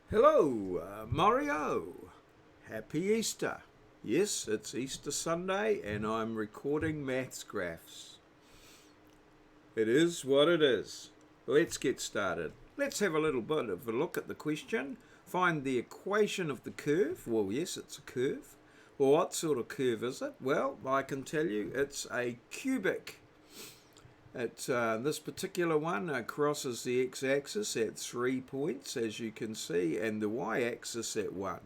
Hello, maurieo. Happy Easter. Yes, it's Easter Sunday and I'm recording maths graphs. It is what it is. Let's get started. Let's have a little bit of a look at the question. Find the equation of the curve. Well, yes, it's a curve. Well, what sort of curve is it? Well, I can tell you it's a cubic. This particular one crosses the x-axis at 3 points, as you can see, and the y-axis at 1.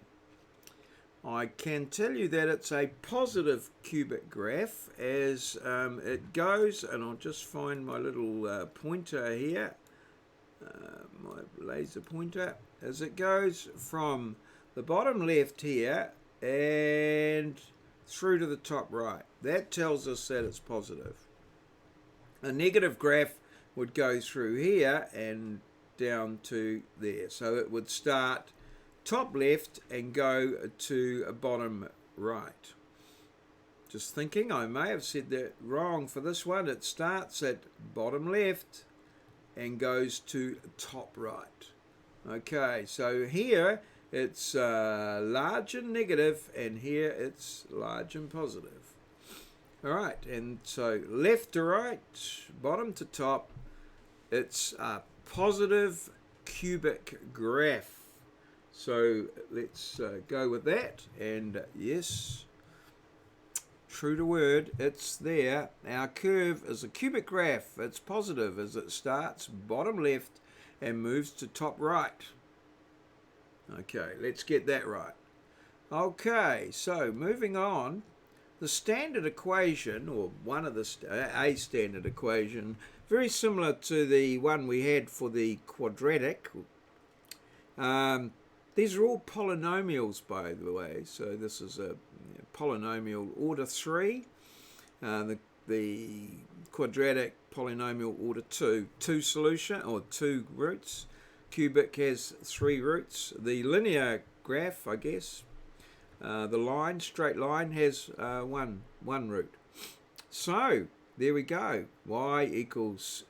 I can tell you that it's a positive cubic graph as it goes, and I'll just find my little pointer here, my laser pointer, as it goes from the bottom left here and through to the top right. That tells us that it's positive. A negative graph would go through here and down to there. So it would start top left and go to bottom right. Just thinking, I may have said that wrong for this one. It starts at bottom left and goes to top right. Okay, so here it's large and negative, and here it's large and positive. All right, and so left to right, bottom to top, it's a positive cubic graph. So let's go with that, and yes, true to word, it's there. Our curve is a cubic graph. It's positive as it starts bottom left and moves to top right. Okay, let's get that right. Okay, so moving on. The standard equation, or one of a standard equation, very similar to the one we had for the quadratic. These are all polynomials, by the way. So this is a polynomial order 3. The quadratic polynomial order 2. 2 solution, or 2 roots. Cubic has 3 roots. The linear graph, I guess, the straight line has one root. So there we go. Y equals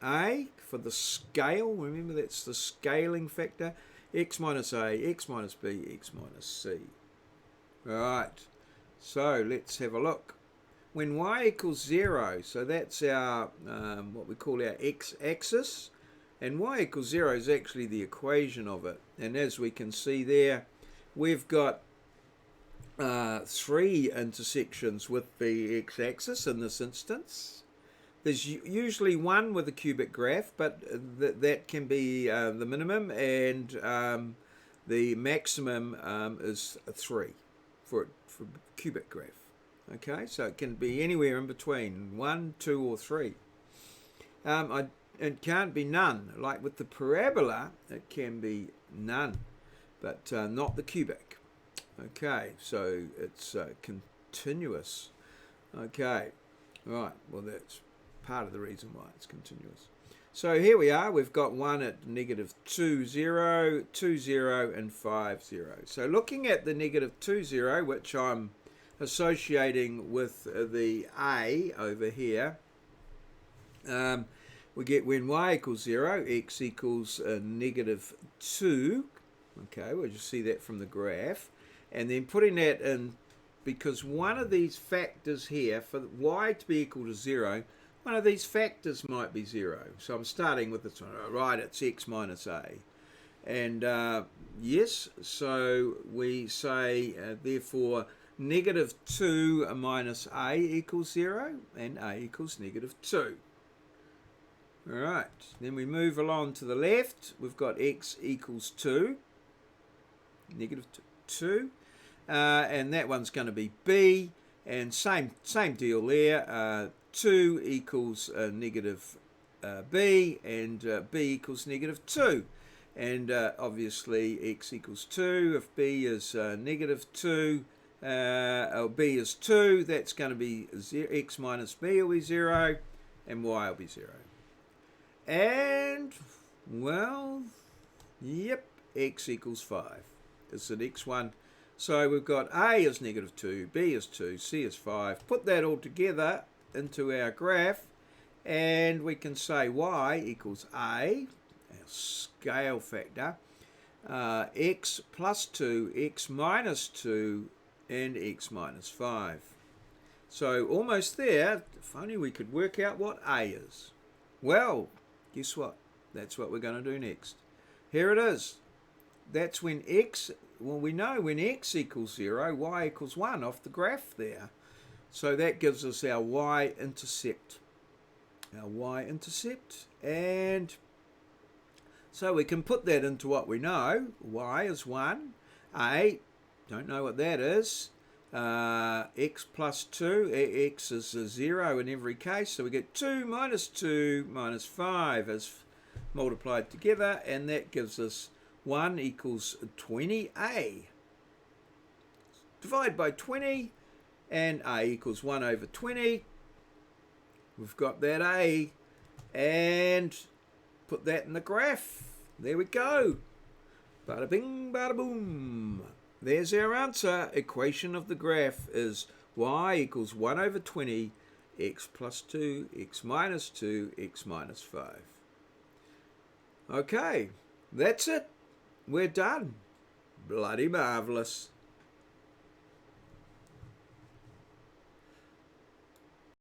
A for the scale. Remember, that's the scaling factor. X minus A, X minus B, X minus C. Right. So let's have a look. When Y equals 0, so that's our what we call our x-axis, and Y equals 0 is actually the equation of it. And as we can see there, we've got 3 intersections with the x-axis in this instance. There's usually one with a cubic graph, but that can be the minimum, and the maximum is 3 for cubic graph. Okay, so it can be anywhere in between 1, 2, or 3. It can't be none. Like with the parabola, it can be none, but not the cubic. Okay, so it's continuous. Okay, right, well that's part of the reason why it's continuous. So here we are, we've got one at negative 2, 0, 2, 0, and 5, 0. So looking at the negative 2, 0, which I'm associating with the A over here, we get when y equals 0, x equals negative 2. Okay, we'll just see that from the graph. And then putting that in, because one of these factors here, for y to be equal to 0, one of these factors might be 0. So I'm starting with this one. Right, it's x minus a. And yes, so we say, therefore, negative 2 minus a equals 0, and a equals negative 2. All right, then we move along to the left. We've got x equals 2, negative 2. And that one's going to be b, and same deal there. 2 equals negative b, and b equals negative 2. And obviously x equals 2. If b is negative 2, or b is 2, that's going to be 0, x minus b will be 0, and y will be 0. And, well, yep, x equals 5. It's the next one. So we've got a is negative 2, b is 2, c is 5. Put that all together into our graph, and we can say y equals a, our scale factor, x plus 2, x minus 2, and x minus 5. So almost there. If only we could work out what a is. Well, guess what? That's what we're going to do next. Here it is. That's when x, well, we know when x equals 0, y equals 1 off the graph there. So that gives us our y-intercept. Our y-intercept. And so we can put that into what we know. Y is 1. A, don't know what that is. X plus 2. X is a 0 in every case. So we get 2 minus 5 is multiplied together. And that gives us 1 equals 20a. Divide by 20. And a equals 1 over 20. We've got that a. And put that in the graph. There we go. Bada bing, bada boom. There's our answer. Equation of the graph is y equals 1 over 20, x plus 2, x minus 2, x minus 5. Okay, that's it. We're done. Bloody marvellous.